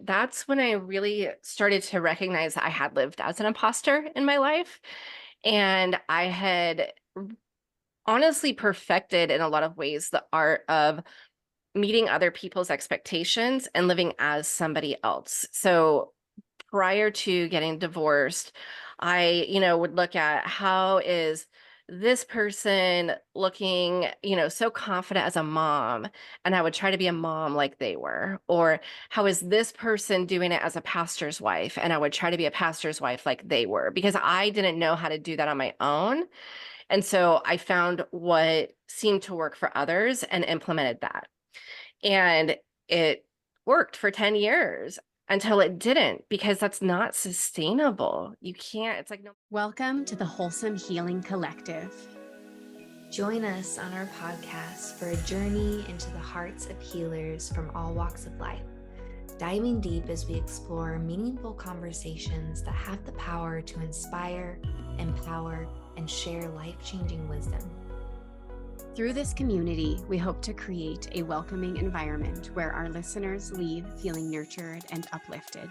That's when I really started to recognize that I had lived as an imposter in my life. And I had honestly perfected in a lot of ways the art of meeting other people's expectations and living as somebody else. So prior to getting divorced, I would look at how is this person looking, so confident as a mom, and I would try to be a mom like they were. Or how is this person doing it as a pastor's wife, and I would try to be a pastor's wife like they were, because I didn't know how to do that on my own. And so I found what seemed to work for others and implemented that. And it worked for 10 years until it didn't, because that's not sustainable. You can't, it's like, no. Welcome to the Wholesome Healing Collective. Join us on our podcast for a journey into the hearts of healers from all walks of life, diving deep as we explore meaningful conversations that have the power to inspire, empower, and share life-changing wisdom. Through this community, we hope to create a welcoming environment where our listeners leave feeling nurtured and uplifted.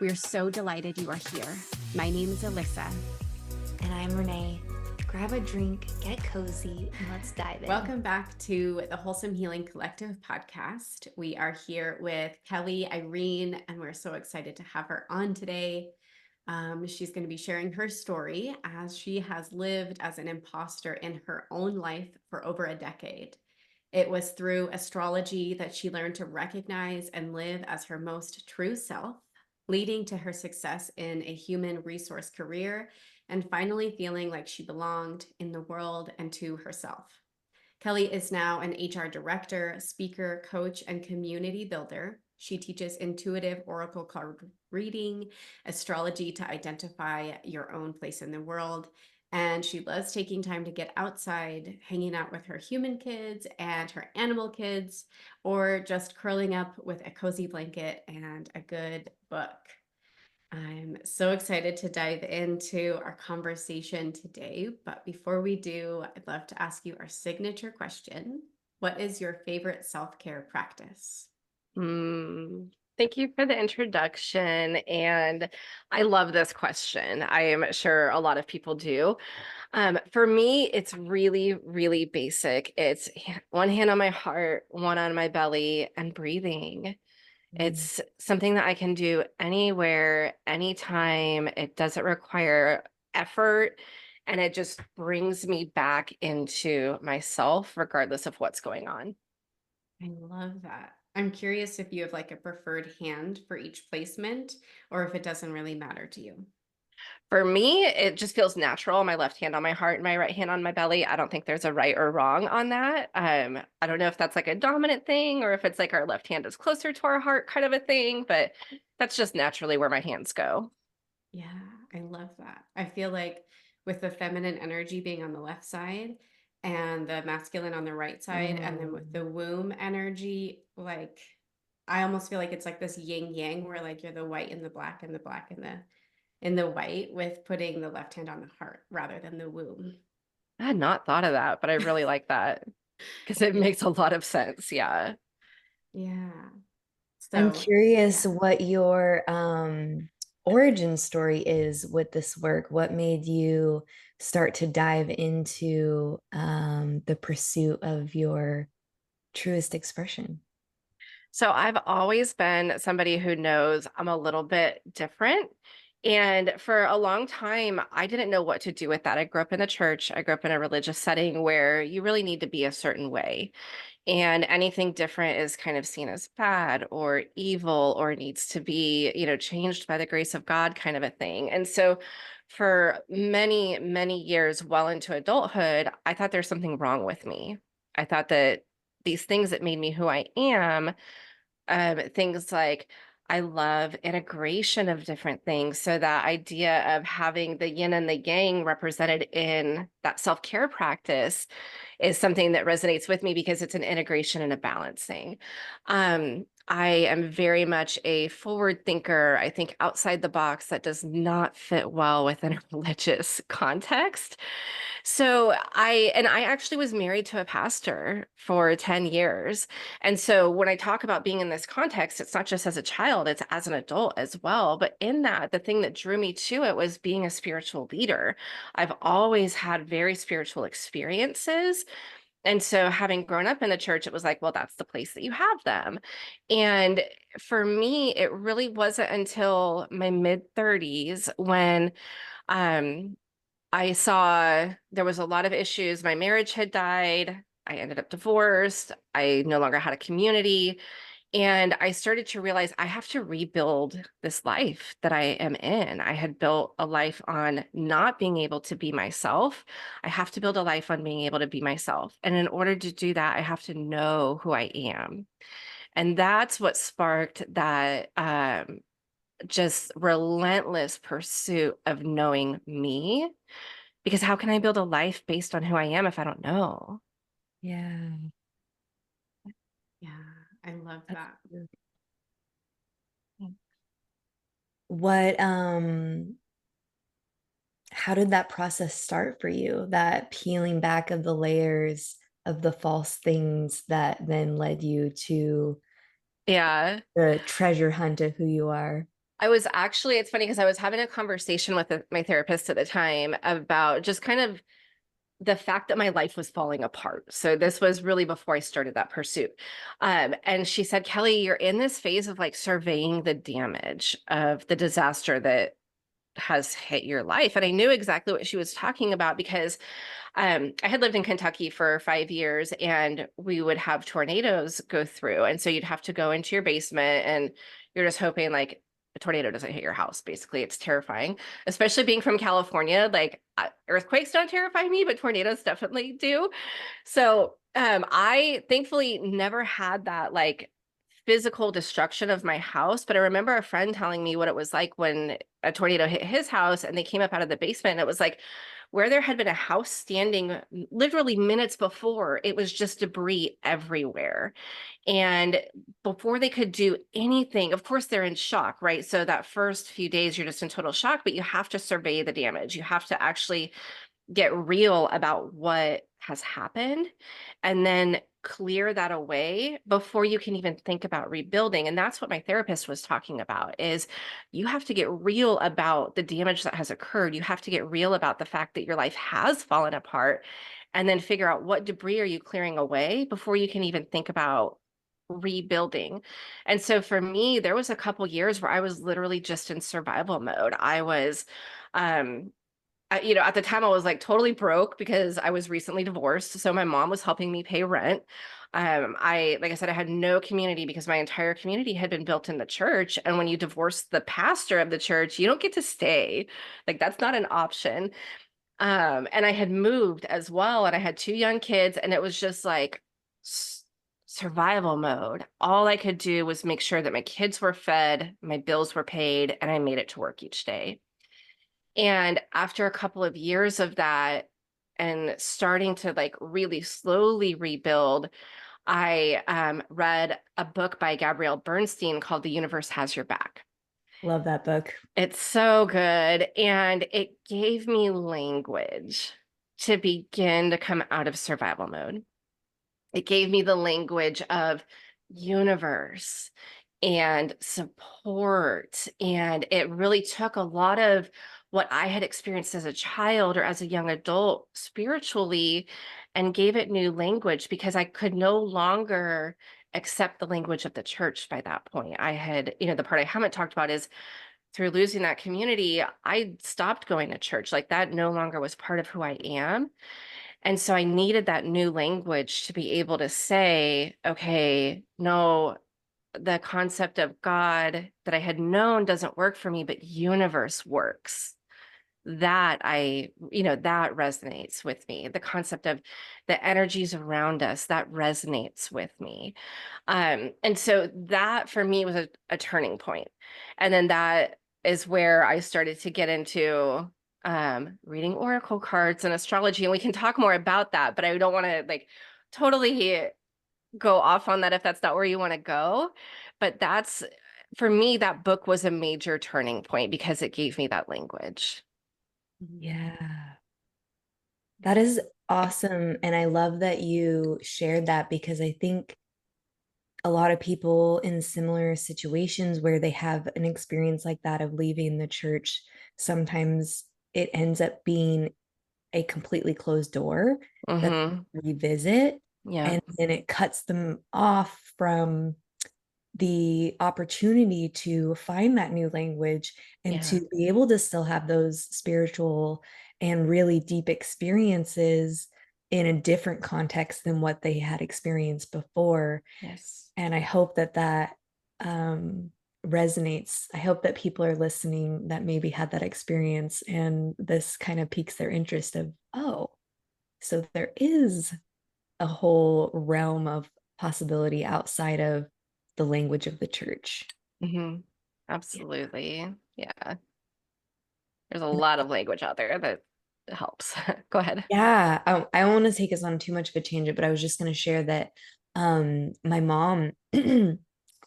We are so delighted you are here. My name is Alyssa. And I'm Renee. Grab a drink, get cozy, and let's dive in. Welcome back to the Wholesome Healing Collective podcast. We are here with Kelly Irene, and we're so excited to have her on today. She's going to be sharing her story as she has lived as an imposter in her own life for over a decade. It was through astrology that she learned to recognize and live as her most true self, leading to her success in a human resource career and finally feeling like she belonged in the world and to herself. Kelly is now an HR director, speaker, coach, and community builder. She teaches intuitive oracle card reading, astrology to identify your own place in the world, and she loves taking time to get outside, hanging out with her human kids and her animal kids, or just curling up with a cozy blanket and a good book. I'm so excited to dive into our conversation today. But before we do, I'd love to ask you our signature question. What is your favorite self-care practice? Thank you for the introduction. And I love this question. I am sure a lot of people do. For me, it's really, really basic. It's one hand on my heart, one on my belly, and breathing. It's something that I can do anywhere, anytime. It doesn't require effort, and it just brings me back into myself, regardless of what's going on. I love that. I'm curious if you have like a preferred hand for each placement or if it doesn't really matter to you. For me, it just feels natural. My left hand on my heart and my right hand on my belly. I don't think there's a right or wrong on that. I don't know if that's like a dominant thing or if it's like our left hand is closer to our heart kind of a thing, but that's just naturally where my hands go. Yeah, I love that. I feel like with the feminine energy being on the left side and the masculine on the right side, and then with the womb energy, like I almost feel like it's like this yin yang where like you're the white and the black and the black and the white with putting the left hand on the heart rather than the womb. I had not thought of that, but I really like that because it Yeah. makes a lot of sense. Yeah. Yeah. I'm So, curious yeah. what your origin story is with this work. What made you start to dive into the pursuit of your truest expression? So I've always been somebody who knows I'm a little bit different. And for a long time, I didn't know what to do with that. I grew up in the church. I grew up in a religious setting where you really need to be a certain way. And anything different is kind of seen as bad or evil or needs to be, changed by the grace of God kind of a thing. And so for many, many years, well into adulthood, I thought there's something wrong with me. I thought that these things that made me who I am, things like I love integration of different things. So that idea of having the yin and the yang represented in that self-care practice is something that resonates with me because it's an integration and a balancing. I am very much a forward thinker. I think outside the box. That does not fit well within a religious context. So I actually was married to a pastor for 10 years. And so when I talk about being in this context, it's not just as a child, it's as an adult as well. But in that, the thing that drew me to it was being a spiritual leader. I've always had very spiritual experiences. And so having grown up in the church, it was like, well, that's the place that you have them. And for me, it really wasn't until my mid 30s when um, I saw there was a lot of issues. My marriage had died. I ended up divorced. I no longer had a community. And I started to realize I have to rebuild this life that I am in. I had built a life on not being able to be myself. I have to build a life on being able to be myself. And in order to do that, I have to know who I am. And that's what sparked that just relentless pursuit of knowing me. Because how can I build a life based on who I am if I don't know? Yeah. Yeah, I love That's that. good. What how did that process start for you? That peeling back of the layers of the false things that then led you to Yeah. the treasure hunt of who you are? I was actually, it's funny because I was having a conversation with my therapist at the time about just kind of the fact that my life was falling apart. So this was really before I started that pursuit. And she said, Kelly, you're in this phase of like surveying the damage of the disaster that has hit your life. And I knew exactly what she was talking about because I had lived in Kentucky for 5 years and we would have tornadoes go through. And so you'd have to go into your basement and you're just hoping like a tornado doesn't hit your house. Basically, it's terrifying, especially being from California. Like earthquakes don't terrify me, but tornadoes definitely do. So I thankfully never had that like physical destruction of my house, but I remember a friend telling me what it was like when a tornado hit his house and they came up out of the basement and it was like where there had been a house standing literally minutes before, it was just debris everywhere. And before they could do anything, of course, they're in shock, right? So that first few days, you're just in total shock, but you have to survey the damage. You have to actually get real about what has happened and then clear that away before you can even think about rebuilding. And that's what my therapist was talking about is you have to get real about the damage that has occurred. You have to get real about the fact that your life has fallen apart and then figure out what debris are you clearing away before you can even think about rebuilding. And so for me, there was a couple years where I was literally just in survival mode. I was at the time I was like totally broke because I was recently divorced. So my mom was helping me pay rent. Like I said, I had no community because my entire community had been built in the church. And when you divorce the pastor of the church, you don't get to stay. Like that's not an option. And I had moved as well, and I had two young kids, and it was just like survival mode. All I could do was make sure that my kids were fed, my bills were paid, and I made it to work each day. And after a couple of years of that and starting to like really slowly rebuild, I read a book by Gabrielle Bernstein called The Universe Has Your Back. Love that book. It's so good. And it gave me language to begin to come out of survival mode. It gave me the language of universe and support. And it really took a lot of what I had experienced as a child or as a young adult spiritually and gave it new language because I could no longer accept the language of the church by that point. I had, the part I haven't talked about is through losing that community, I stopped going to church. Like that no longer was part of who I am. And so I needed that new language to be able to say, okay, no, the concept of God that I had known doesn't work for me, but universe works. That resonates with me. The concept of the energies around us, that resonates with me. And so that for me was a turning point. And then that is where I started to get into reading oracle cards and astrology. And we can talk more about that, but I don't want to like totally go off on that if that's not where you want to go. But that's, for me, that book was a major turning point because it gave me that language. Yeah. That is awesome. And I love that you shared that because I think a lot of people in similar situations where they have an experience like that of leaving the church, sometimes it ends up being a completely closed door that Mm-hmm. they revisit, Yeah. and then it cuts them off from the opportunity to find that new language and Yeah. to be able to still have those spiritual and really deep experiences in a different context than what they had experienced before. Yes. And I hope that that resonates. I hope that people are listening that maybe had that experience and this kind of piques their interest of, oh, so there is a whole realm of possibility outside of the language of the church. Mm-hmm. Yeah. Absolutely. Yeah. There's a lot of language out there that helps. Go ahead. Yeah, I don't want to take us on too much of a tangent, but I was just going to share that my mom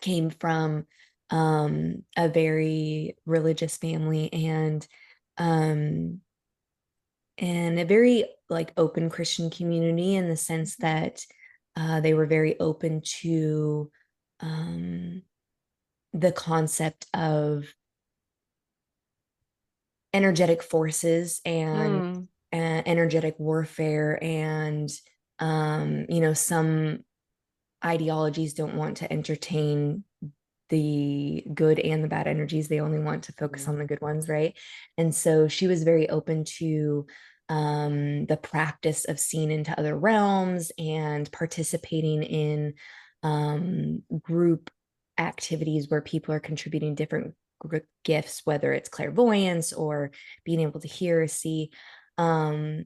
came from a very religious family um and a very like open Christian community in the sense that they were very open to um the concept of energetic forces and Mm, energetic warfare and some ideologies don't want to entertain the good and the bad energies. They only want to focus on the good ones, right? And so she was very open to the practice of seeing into other realms and participating in group activities where people are contributing different gifts, whether it's clairvoyance or being able to hear or see. Um,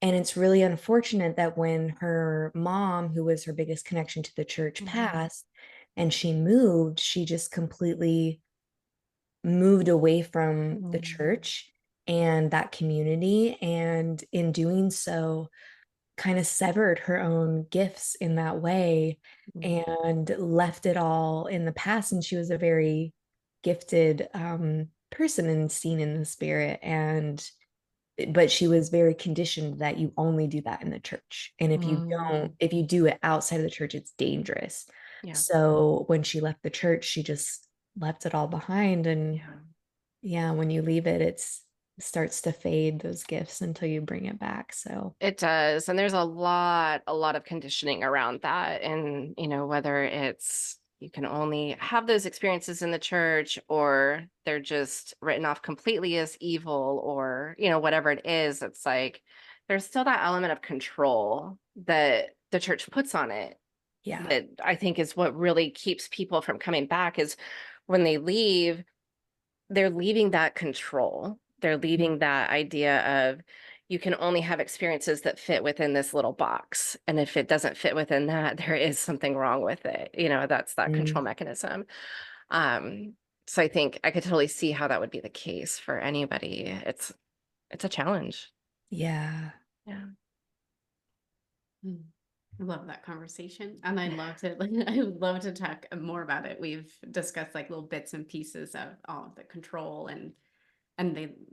and it's really unfortunate that when her mom, who was her biggest connection to the church, mm-hmm. passed and she moved, she just completely moved away from the Mm, church and that community. And in doing so, kind of severed her own gifts in that way mm, and left it all in the past. And she was a very gifted person and seen in the spirit. And but she was very conditioned that you only do that in the church. And if you don't, mm. if you do it outside of the church, it's dangerous. Yeah. So when she left the church, she just left it all behind. And Yeah. yeah, when you leave it, it starts to fade those gifts until you bring it back. So It does. And there's a lot of conditioning around that. And, whether it's you can only have those experiences in the church or they're just written off completely as evil or, whatever it is, it's like there's still that element of control that the church puts on it yeah. that I think is what really keeps people from coming back is when they leave, they're leaving that control. They're leaving that idea of you can only have experiences that fit within this little box. And if it doesn't fit within that, there is something wrong with it. That's that Mm, control mechanism. Um, so I think I could totally see how that would be the case for anybody. It's a challenge. yeah. Yeah. Mm. I love that conversation. And I'd love to I would love to talk more about it. We've discussed like little bits and pieces of all of the control and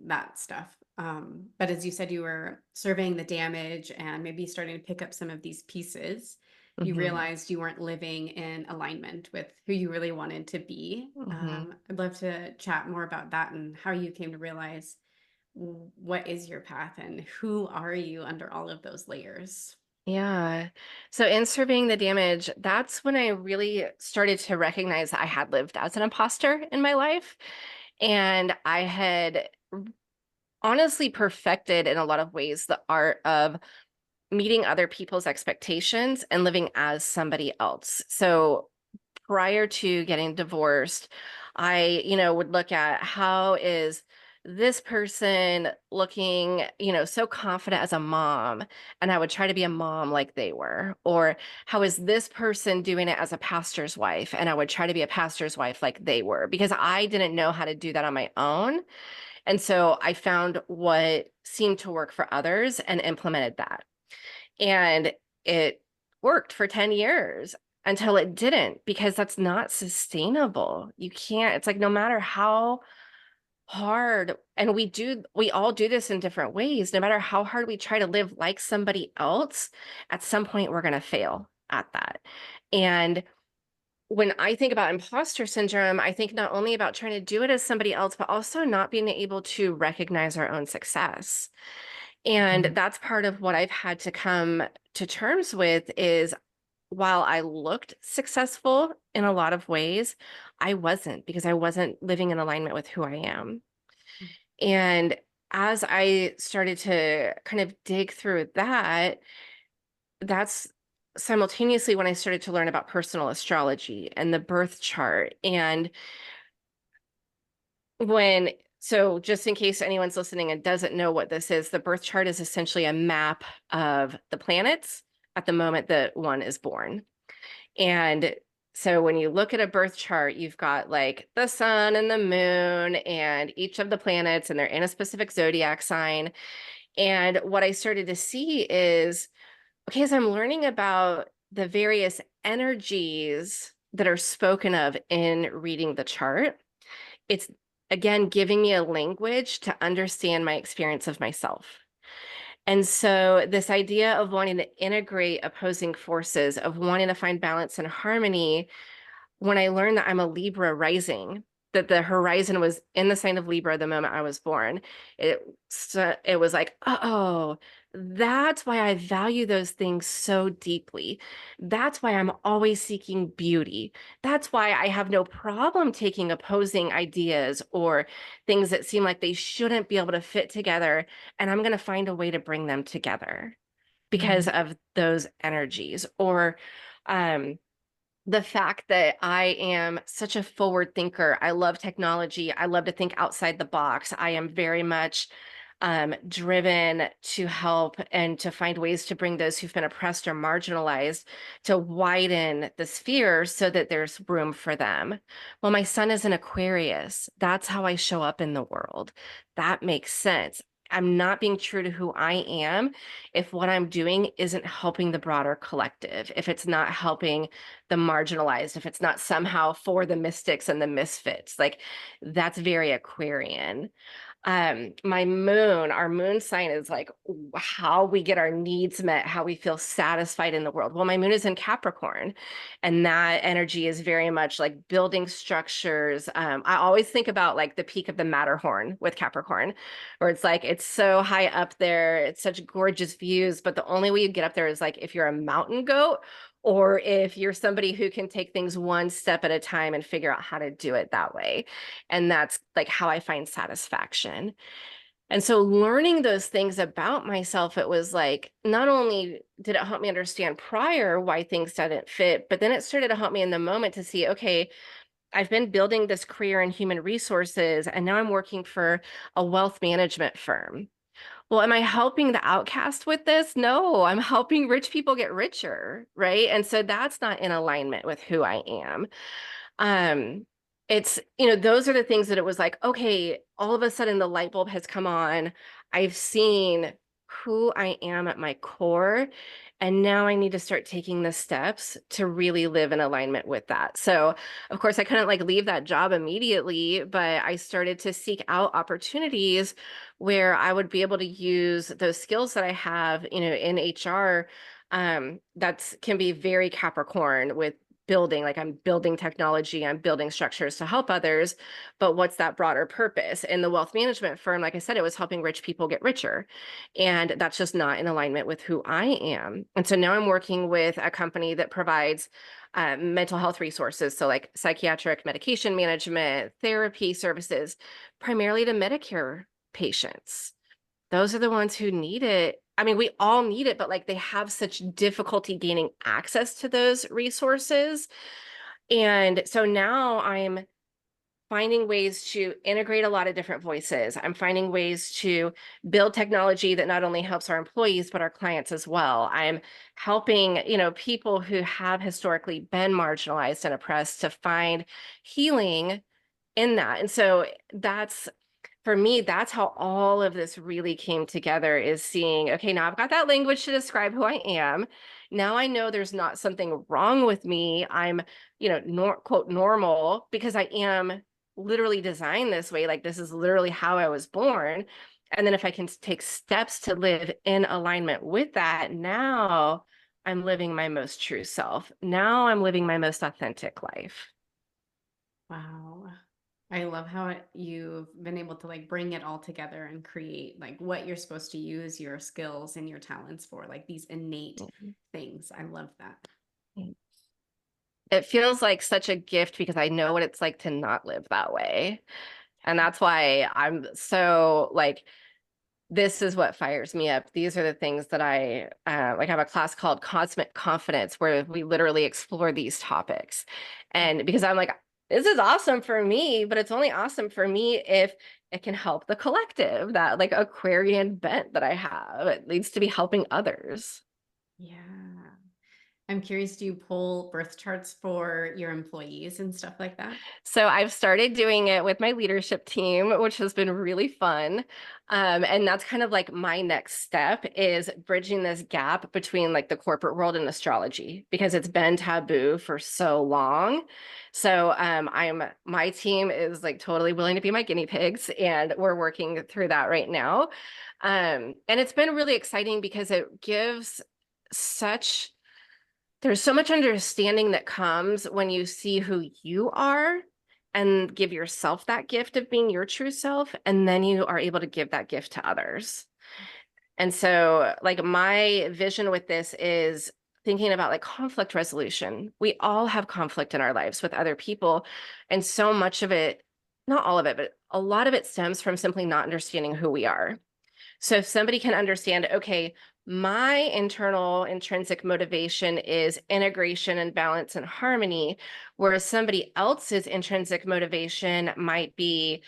that stuff. But as you said, you were surveying the damage and maybe starting to pick up some of these pieces. You Hmm. realized you weren't living in alignment with who you really wanted to be. Hmm. I'd love to chat more about that and how you came to realize what is your path and who are you under all of those layers. Yeah. So in surveying the damage, that's when I really started to recognize I had lived as an imposter in my life. And I had honestly perfected in a lot of ways the art of meeting other people's expectations and living as somebody else. So prior to getting divorced, I, would look at how is this person looking, so confident as a mom, and I would try to be a mom like they were, or how is this person doing it as a pastor's wife, and I would try to be a pastor's wife like they were, because I didn't know how to do that on my own. And so I found what seemed to work for others and implemented that. And it worked for 10 years. until it didn't, because that's not sustainable. You can't, it's like no matter how hard, and we all do this in different ways, no matter how hard we try to live like somebody else, at some point we're going to fail at that. And when I think about imposter syndrome, I think not only about trying to do it as somebody else, but also not being able to recognize our own success. And that's part of what I've had to come to terms with is, while I looked successful in a lot of ways, I wasn't, because I wasn't living in alignment with who I am. And as I started to kind of dig through that, that's simultaneously when I started to learn about personal astrology and the birth chart. And so just in case anyone's listening and doesn't know what this is, the birth chart is essentially a map of the planets at the moment that one is born. And so when you look at a birth chart, you've got like the sun and the moon and each of the planets, and they're in a specific zodiac sign. And what I started to see is, okay, as I'm learning about the various energies that are spoken of in reading the chart, it's again giving me a language to understand my experience of myself. And so this idea of wanting to integrate opposing forces, of wanting to find balance and harmony, when I learned that I'm a Libra rising, that the horizon was in the sign of Libra the moment I was born, it was like, oh, that's why I value those things so deeply. That's why I'm always seeking beauty. That's why I have no problem taking opposing ideas or things that seem like they shouldn't be able to fit together, and I'm going to find a way to bring them together because of those energies. Or the fact that I am such a forward thinker. I love technology. I love to think outside the box. I am very much driven to help and to find ways to bring those who've been oppressed or marginalized to widen the sphere so that there's room for them. Well, my son is an Aquarius. That's how I show up in the world. That makes sense. I'm not being true to who I am if what I'm doing isn't helping the broader collective, if it's not helping the marginalized, if it's not somehow for the mystics and the misfits. Like, that's very Aquarian. Our moon sign is like how we get our needs met, how we feel satisfied in the world. Well, my moon is in Capricorn, and that energy is very much like building structures. I always think about like the peak of the Matterhorn with Capricorn, where it's like it's so high up there, it's such gorgeous views, but the only way you get up there is like if you're a mountain goat, or if you're somebody who can take things one step at a time and figure out how to do it that way. And that's like how I find satisfaction. And so learning those things about myself, it was like, not only did it help me understand prior why things didn't fit, but then it started to help me in the moment to see, okay, I've been building this career in human resources, and now I'm working for a wealth management firm. Well, am I helping the outcast with this? No, I'm helping rich people get richer, right? And so that's not in alignment with who I am. Um, it's, those are the things that it was like, okay, all of a sudden the light bulb has come on. I've seen who I am at my core, and now I need to start taking the steps to really live in alignment with that. So, of course, I couldn't like leave that job immediately, but I started to seek out opportunities where I would be able to use those skills that I have, in HR. That can be very Capricorn with building, like I'm building technology, I'm building structures to help others, but what's that broader purpose? In the wealth management firm, like I said, it was helping rich people get richer. And that's just not in alignment with who I am. And so now I'm working with a company that provides mental health resources. So like psychiatric medication management, therapy services, primarily to Medicare patients. Those are the ones who need it. I mean, we all need it, but like they have such difficulty gaining access to those resources. And so now I'm finding ways to integrate a lot of different voices. I'm finding ways to build technology that not only helps our employees, but our clients as well. I'm helping, people who have historically been marginalized and oppressed to find healing in that. And so that's for me, that's how all of this really came together, is seeing, okay, now I've got that language to describe who I am. Now I know there's not something wrong with me. I'm, quote, normal, because I am literally designed this way. Like, this is literally how I was born. And then if I can take steps to live in alignment with that, now I'm living my most true self. Now I'm living my most authentic life. Wow. I love how you've been able to like bring it all together and create like what you're supposed to use your skills and your talents for, like these innate things. I love that. It feels like such a gift because I know what it's like to not live that way. And that's why I'm so like, this is what fires me up. These are the things that I like. I have a class called Cosmic Confidence where we literally explore these topics. And because I'm like, this is awesome for me, but it's only awesome for me if it can help the collective, that like Aquarian bent that I have. It leads to be helping others. Yeah. I'm curious, do you pull birth charts for your employees and stuff like that? So I've started doing it with my leadership team, which has been really fun. And that's kind of like my next step, is bridging this gap between like the corporate world and astrology, because it's been taboo for so long. So my team is like totally willing to be my guinea pigs, and we're working through that right now. And it's been really exciting because it gives such there's so much understanding that comes when you see who you are and give yourself that gift of being your true self. And then you are able to give that gift to others. And so, like, my vision with this is thinking about like conflict resolution. We all have conflict in our lives with other people. And so much of it, not all of it, but a lot of it stems from simply not understanding who we are. So if somebody can understand, okay, my internal intrinsic motivation is integration and balance and harmony, whereas somebody else's intrinsic motivation might be,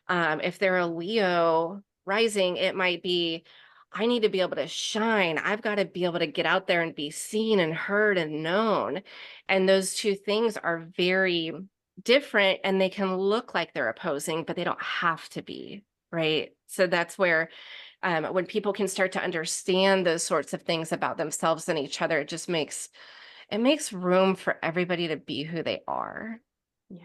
if they're a Leo rising, it might be, I need to be able to shine. I've got to be able to get out there and be seen and heard and known. And those two things are very different, and they can look like they're opposing, but they don't have to be, right? So that's where when people can start to understand those sorts of things about themselves and each other, it makes room for everybody to be who they are. Yes.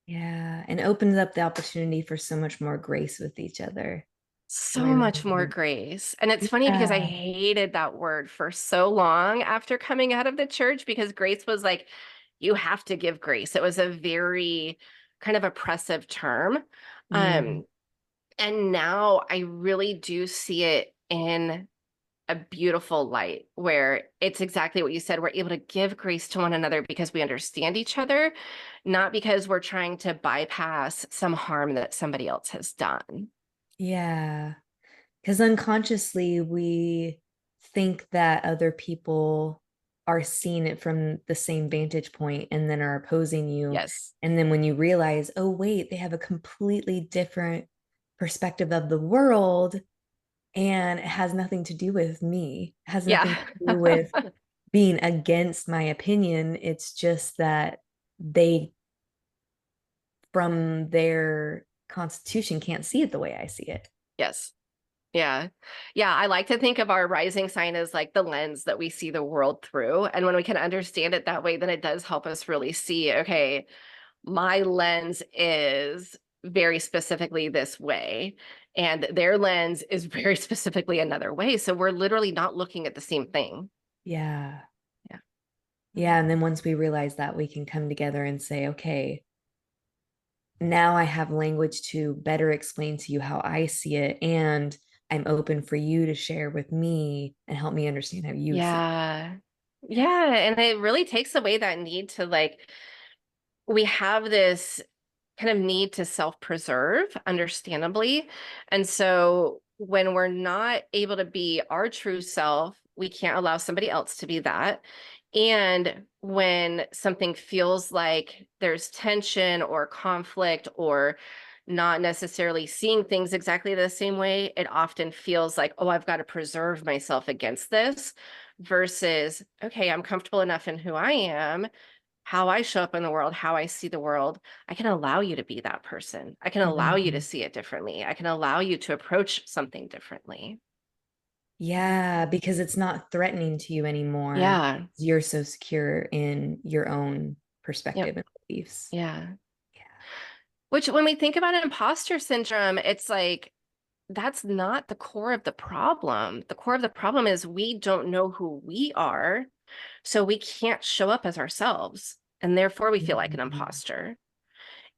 Yeah. And opens up the opportunity for so much more grace with each other. So much more When grace. And it's funny because I yeah. hated that word for so long after coming out of the church, because grace was like, you have to give grace. It was a very kind of oppressive term. Mm, Um, and now I really do see it in a beautiful light, where it's exactly what you said. We're able to give grace to one another because we understand each other, not because we're trying to bypass some harm that somebody else has done. yeah. Because unconsciously we think that other people are seeing it from the same vantage point and then are opposing you. Yes. And then when you realize, oh, wait, they have a completely different perspective of the world, and it has nothing to do with me, it has Yeah. nothing to do with being against my opinion. It's just that they, from their constitution, can't see it the way I see it. Yes. Yeah. Yeah. I like to think of our rising sign as like the lens that we see the world through. And when we can understand it that way, then it does help us really see, okay, my lens is very specifically this way, and their lens is very specifically another way. So we're literally not looking at the same thing. Yeah. Yeah. Yeah. And then once we realize that, we can come together and say, okay, now I have language to better explain to you how I see it. And I'm open for you to share with me and help me understand how you see it. Yeah. Yeah. And it really takes away that need to like, we have this kind of need to self-preserve, understandably. And so when we're not able to be our true self, we can't allow somebody else to be that. And when something feels like there's tension or conflict, or not necessarily seeing things exactly the same way, it often feels like, oh, I've got to preserve myself against this, versus, okay, I'm comfortable enough in who I am. how I show up in the world, how I see the world, I can allow you to be that person. I can allow you to Mhm. see it differently. I can allow you to approach something differently. Yeah, because it's not threatening to you anymore. Yeah. You're so secure in your own Yep. perspective and beliefs. Yeah. Yeah. Which when we think about imposter syndrome, it's like that's not the core of the problem. The core of the problem is we don't know who we are, so we can't show up as ourselves, and therefore we feel like an Mhm. imposter.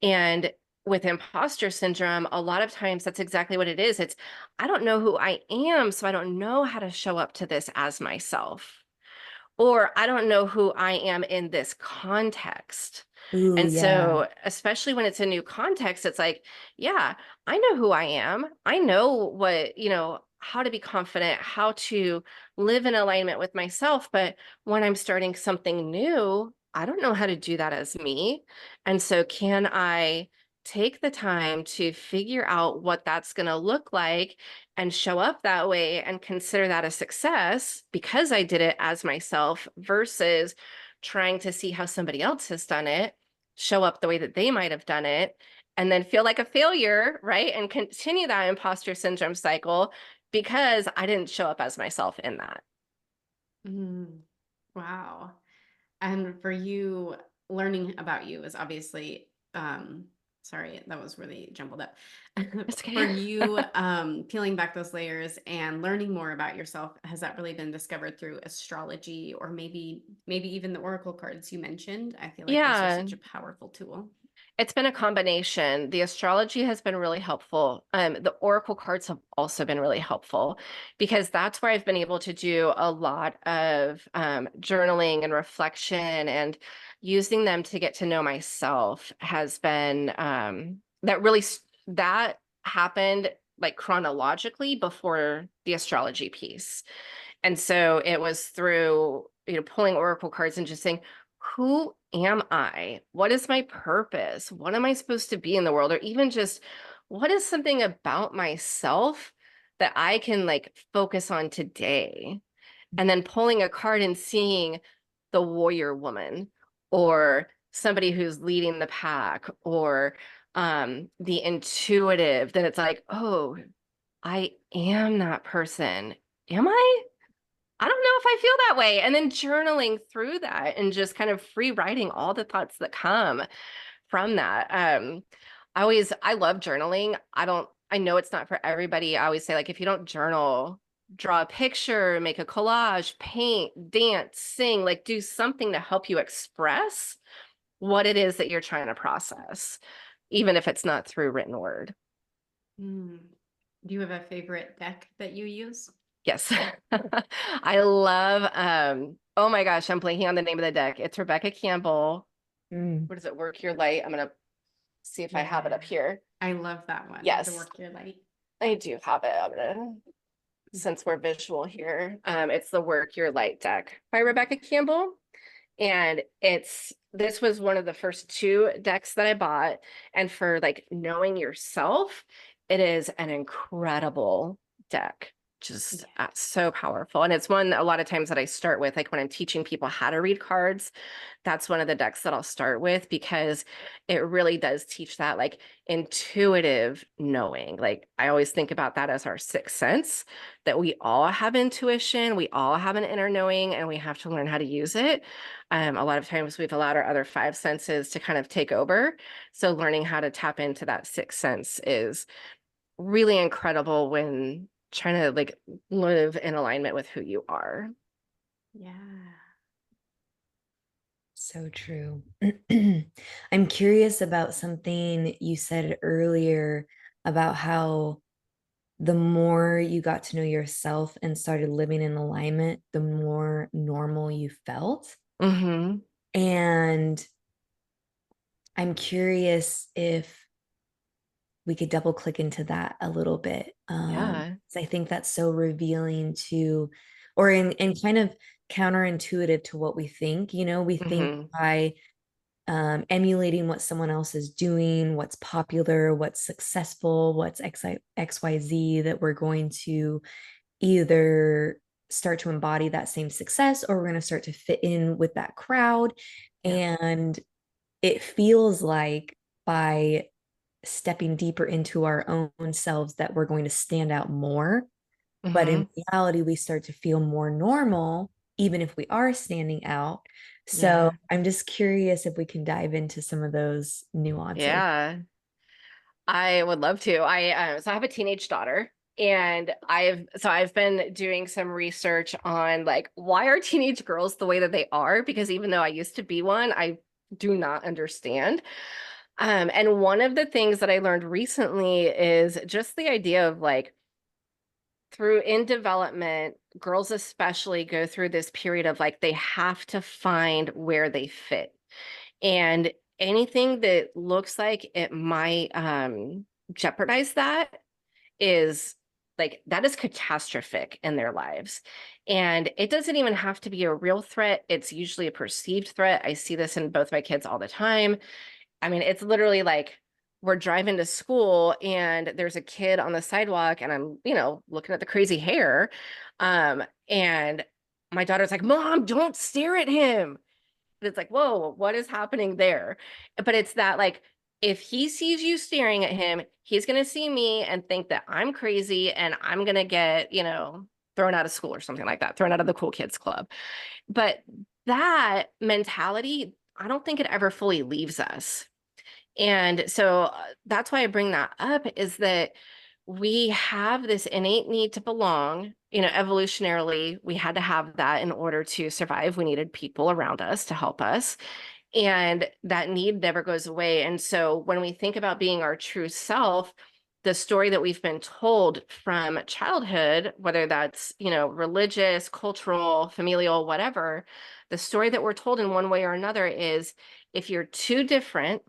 And with imposter syndrome, a lot of times that's exactly what it is. It's, I don't know who I am, so I don't know how to show up to this as myself. Or I don't know who I am in this context. Ooh, And yeah. so, especially when it's a new context, it's like, yeah, I know who I am. I know what, how to be confident, how to live in alignment with myself. But when I'm starting something new, I don't know how to do that as me. And so, can I take the time to figure out what that's going to look like and show up that way and consider that a success because I did it as myself versus trying to see how somebody else has done it, show up the way that they might have done it, and then feel like a failure, right? And continue that imposter syndrome cycle because I didn't show up as myself in that. Mm, wow. And for you, learning about you is obviously, sorry, that was really jumbled up. It's For okay. you, peeling back those layers and learning more about yourself, has that really been discovered through astrology or maybe even the oracle cards you mentioned? I feel like those are Yeah. such a powerful tool. It's been a combination. The astrology has been really helpful. The oracle cards have also been really helpful because that's where I've been able to do a lot of journaling and reflection, and using them to get to know myself has been that happened like chronologically before the astrology piece. And so it was through, pulling oracle cards and just saying, who am I? What is my purpose? What am I supposed to be in the world? Or even just what is something about myself that I can like focus on today? And then pulling a card and seeing the warrior woman, or somebody who's leading the pack, or the intuitive, then it's like, oh, I am that person. Am I don't know if I feel that way. And then journaling through that and just kind of free writing all the thoughts that come from that. I love journaling. I know it's not for everybody. I always say, like, if you don't journal, draw a picture, make a collage, paint, dance, sing, like do something to help you express what it is that you're trying to process, even if it's not through written word. Mm. Do you have a favorite deck that you use? Yes. I love, oh my gosh, I'm blanking on the name of the deck. It's Rebecca Campbell. Mm. What does it? Work Your Light. I'm gonna see if I have it Yeah, up here. I love that one. The Yes, Work Your Light. I do have it. Since we're visual here, it's the Work Your Light deck by Rebecca Campbell. And this was one of the first two decks that I bought. And for like knowing yourself, it is an incredible deck. Just Yeah. so powerful. And it's one a lot of times that I start with, like when I'm teaching people how to read cards, that's one of the decks that I'll start with because it really does teach that like intuitive knowing. Like I always think about that as our sixth sense, that we all have intuition, we all have an inner knowing, and we have to learn how to use it. A lot of times we've allowed our other five senses to kind of take over. So learning how to tap into that sixth sense is really incredible when trying to like live in alignment with who you are. Yeah. So true. I'm curious about something you said earlier about how the more you got to know yourself and started living in alignment, the more normal you felt. Mm-hmm. And I'm curious if we could double click into that a little bit. Yeah. 'Cause I think that's so revealing to, or in kind of counterintuitive to what we think. We think Mm-hmm. by emulating what someone else is doing, what's popular, what's successful, what's XYZ, that we're going to either start to embody that same success or we're going to start to fit in with that crowd. Yeah. And it feels like by stepping deeper into our own selves that we're going to stand out more. But in Hmm. reality, we start to feel more normal, even if we are standing out. So Yeah. I'm just curious if we can dive into some of those nuances. Yeah. I would love to. So I have a teenage daughter, and I've been doing some research on like why are teenage girls the way that they are, because even though I used to be one, I do not understand. And one of the things that I learned recently is just the idea of like through in development, girls especially go through this period of like they have to find where they fit. And anything that looks like it might jeopardize that is like that is catastrophic in their lives. And it doesn't even have to be a real threat. It's usually a perceived threat. I see this in both my kids all the time. I mean, it's literally like we're driving to school and there's a kid on the sidewalk and I'm, looking at the crazy hair. And my daughter's like, Mom, don't stare at him. And it's like, whoa, what is happening there? But it's that like, if he sees you staring at him, he's going to see me and think that I'm crazy and I'm going to get, thrown out of school or something like that, thrown out of the cool kids club. But that mentality, I don't think it ever fully leaves us. And so that's why I bring that up is that we have this innate need to belong. Evolutionarily, we had to have that in order to survive. We needed people around us to help us. And that need never goes away. And so when we think about being our true self, the story that we've been told from childhood, whether that's, religious, cultural, familial, whatever, the story that we're told in one way or another is if you're too different,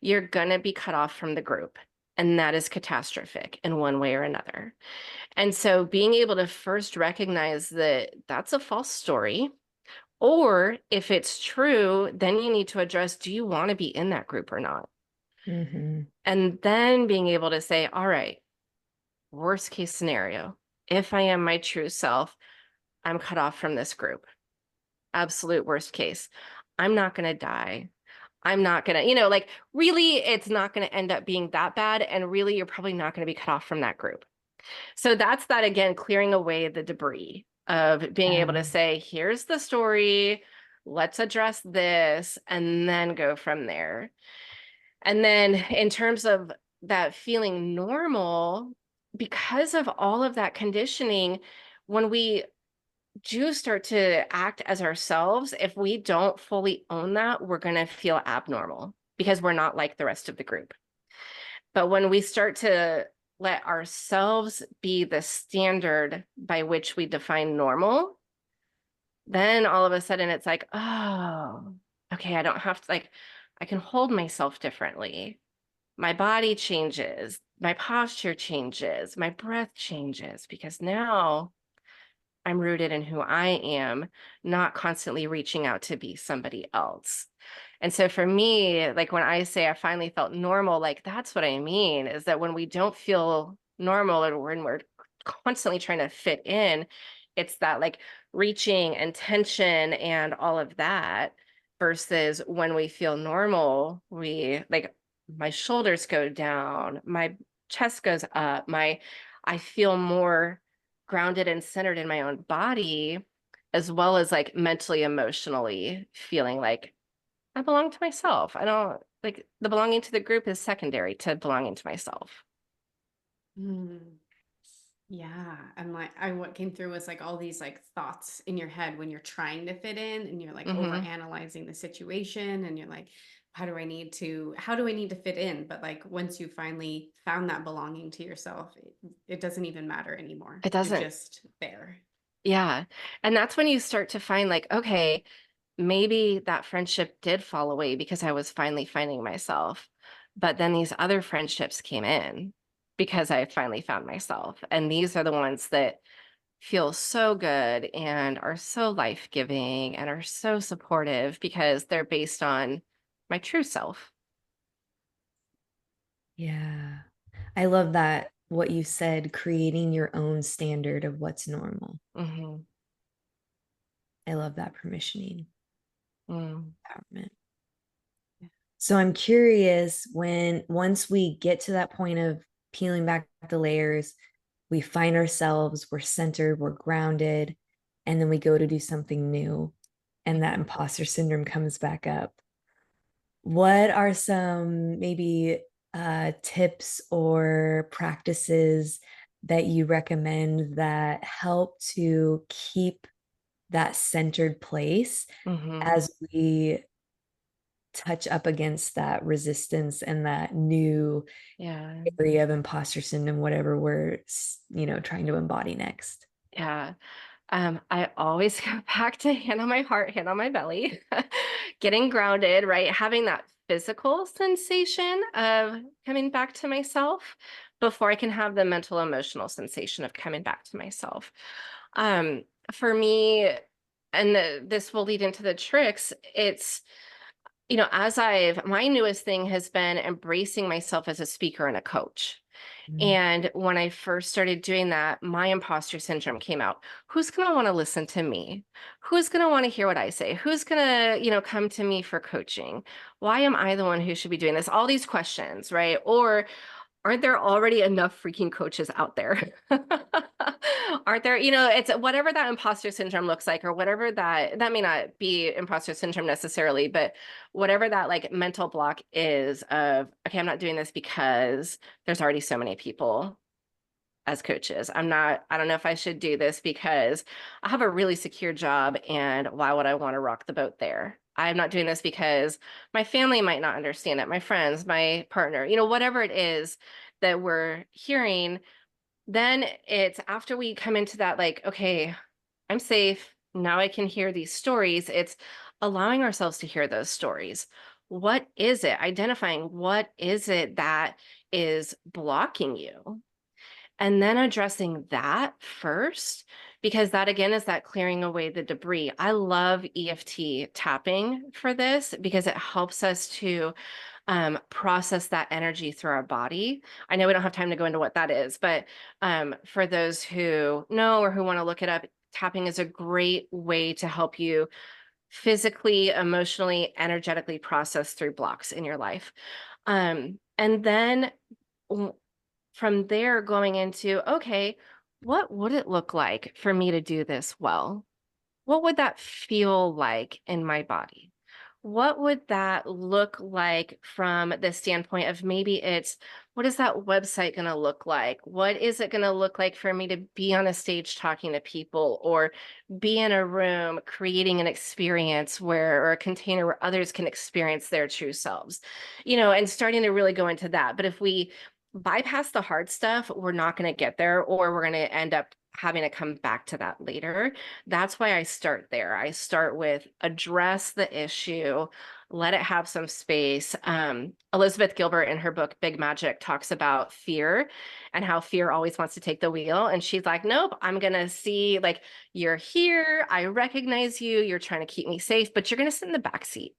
you're going to be cut off from the group. And that is catastrophic in one way or another. And so being able to first recognize that that's a false story, or if it's true, then you need to address, do you want to be in that group or not? Mm-hmm. And then being able to say, all right, worst case scenario, if I am my true self, I'm cut off from this group. Absolute worst case. I'm not going to die. I'm not gonna, like really, it's not gonna end up being that bad. And really, you're probably not gonna be cut off from that group. So that's that again, clearing away the debris of being able Yeah. to say, here's the story, let's address this, and then go from there. And then in terms of that feeling normal, because of all of that conditioning, when we do start to act as ourselves, if we don't fully own that, we're going to feel abnormal because we're not like the rest of the group. But when we start to let ourselves be the standard by which we define normal, then all of a sudden it's like, oh, okay, I don't have to, like, I can hold myself differently. My body changes, my posture changes, my breath changes because now I'm rooted in who I am, not constantly reaching out to be somebody else. And so for me, like when I say I finally felt normal, like that's what I mean is that when we don't feel normal or when we're constantly trying to fit in, it's that like reaching and tension and all of that versus when we feel normal, we like my shoulders go down, my chest goes up, I feel more grounded and centered in my own body, as well as like mentally, emotionally feeling like I belong to myself. I don't like the belonging to the group is secondary to belonging to myself. Mm. Yeah. And like what came through was like all these like thoughts in your head when you're trying to fit in and you're like over Hmm. analyzing the situation and you're like, how do I need to fit in? But like once you finally found that belonging to yourself, it doesn't even matter anymore. It You're doesn't. just there. Yeah. And that's when you start to find like, okay, maybe that friendship did fall away because I was finally finding myself. But then these other friendships came in because I finally found myself. And these are the ones that feel so good and are so life-giving and are so supportive because they're based on my true self. Yeah. I love that what you said, creating your own standard of what's normal. Hmm. I love that permissioning. Mm. Empowerment. Yeah. So I'm curious, once we get to that point of peeling back the layers, we find ourselves, we're centered, we're grounded, and then we go to do something new, and that imposter syndrome comes back up. What are some maybe tips or practices that you recommend that help to keep that centered place Mhm. as we touch up against that resistance and that new Yeah. area of imposter syndrome, whatever we're, trying to embody next? Yeah. I always go back to hand on my heart, hand on my belly, getting grounded, right? Having that physical sensation of coming back to myself before I can have the mental, emotional sensation of coming back to myself. Um, for me, and this will lead into the tricks, it's, my newest thing has been embracing myself as a speaker and a coach. Mm. And when I first started doing that, my imposter syndrome came out. Who's going to want to listen to me? Who's going to want to hear what I say? Who's going to, come to me for coaching? Why am I the one who should be doing this? All these questions, right? Or aren't there already enough freaking coaches out there? Aren't there, it's whatever that imposter syndrome looks like, or whatever that may not be imposter syndrome necessarily, but whatever that like mental block is of, okay, I'm not doing this because there's already so many people as coaches. I don't know if I should do this because I have a really secure job and why would I want to rock the boat there? I'm not doing this because my family might not understand it, my friends, my partner, whatever it is that we're hearing. Then it's after we come into that, like, okay, I'm safe. Now I can hear these stories. It's allowing ourselves to hear those stories. What is it? Identifying what is it that is blocking you? And then addressing that first, because that again is that clearing away the debris. I love EFT tapping for this because it helps us to process that energy through our body. I know we don't have time to go into what that is, but for those who know or who want to look it up, tapping is a great way to help you physically, emotionally, energetically process through blocks in your life. And then from there going into, okay, what would it look like for me to do this well? What would that feel like in my body? What would that look like from the standpoint of maybe it's what is that website going to look like? What is it going to look like for me to be on a stage talking to people or be in a room creating an experience where or a container where others can experience their true selves? And starting to really go into that. But if we bypass the hard stuff, we're not going to get there or we're going to end up having to come back to that later. That's why I start there. I start with address the issue, let it have some space. Elizabeth Gilbert in her book, Big Magic, talks about fear and how fear always wants to take the wheel. And she's like, nope, I'm going to see like, you're here. I recognize you. You're trying to keep me safe, but you're going to sit in the back seat.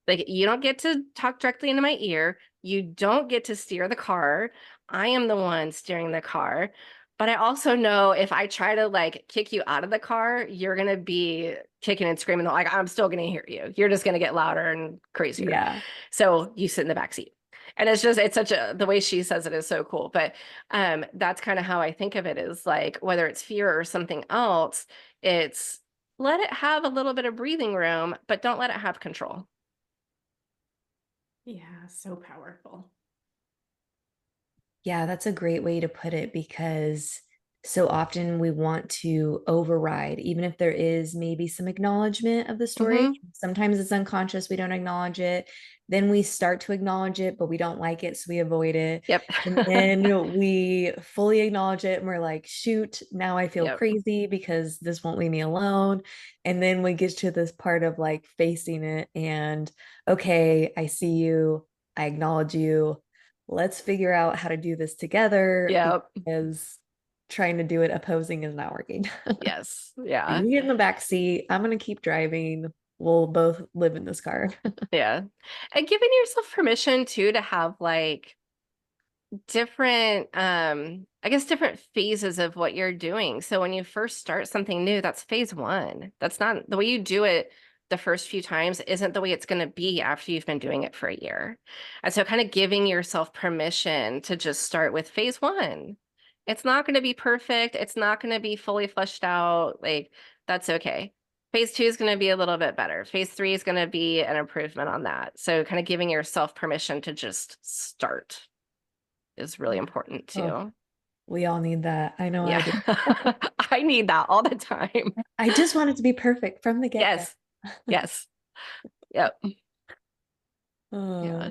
Like you don't get to talk directly into my ear. You don't get to steer the car. I am the one steering the car. But I also know if I try to like kick you out of the car, you're going to be kicking and screaming. Like, I'm still going to hear you. You're just going to get louder and crazier. Yeah. So you sit in the back seat. And it's such the way she says it is so cool. But that's kind of how I think of it is like, whether it's fear or something else, it's let it have a little bit of breathing room, but don't let it have control. Yeah, so powerful. Yeah, that's a great way to put it because so often we want to override, even if there is maybe some acknowledgement of the story. Mhm. Sometimes it's unconscious, we don't acknowledge it. Then we start to acknowledge it, but we don't like it, so we avoid it. Yep. And then we fully acknowledge it and we're like, shoot, now I feel Yep. crazy because this won't leave me alone. And then we get to this part of like facing it and, okay, I see you, I acknowledge you, let's figure out how to do this together Yep. because trying to do it opposing is not working. Yes. Yeah. You get in the back seat. I'm going to keep driving. We'll both live in this car. Yeah. And giving yourself permission too to have like different I guess different phases of what you're doing. So when you first start something new, that's phase 1. That's not the way you do it the first few times isn't the way it's going to be after you've been doing it for a year. And so kind of giving yourself permission to just start with phase one. It's not going to be perfect. It's not going to be fully fleshed out. Like, that's okay. Phase two is going to be a little bit better. Phase three is going to be an improvement on that. So kind of giving yourself permission to just start is really important Oh, too. we all need that. I know I do. Yeah. I need that all the time. I just want it to be perfect from the get-go. Yes. Yes. Yep. Oh. Yeah.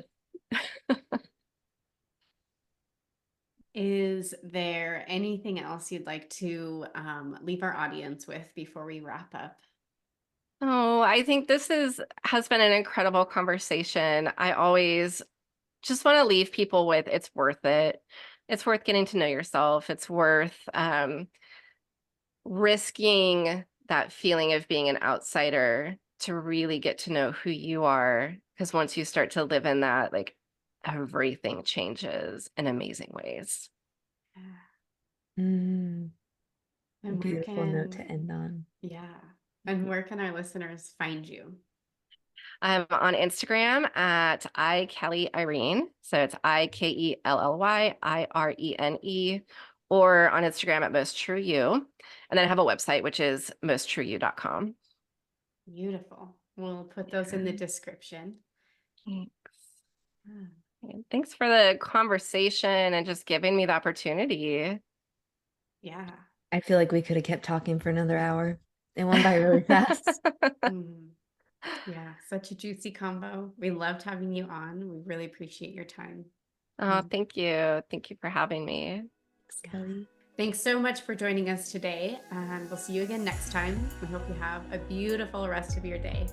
Is there anything else you'd like to leave our audience with before we wrap up? Oh, I think has been an incredible conversation. I always just want to leave people with it's worth it. It's worth getting to know yourself. It's worth risking that feeling of being an outsider to really get to know who you are. Because once you start to live in that, like everything changes in amazing ways. Mm, a And where beautiful note to can, end on. yeah. And where can our listeners find you? I'm on Instagram at Kelly Irene. So it's IKELLYIRENE, or on Instagram at Most True You. And then I have a website, which is mosttrueyou.com. Beautiful. We'll put those in the description. Thanks. Ah, And thanks for the conversation and just giving me the opportunity. yeah. I feel like we could have kept talking for another hour. It went by really fast. Mm. Yeah, such a juicy combo. We loved having you on. We really appreciate your time. Oh, thank you. Thank you for having me. Thanks, Kelly. Thanks so much for joining us today, and we'll see you again next time. We hope you have a beautiful rest of your day.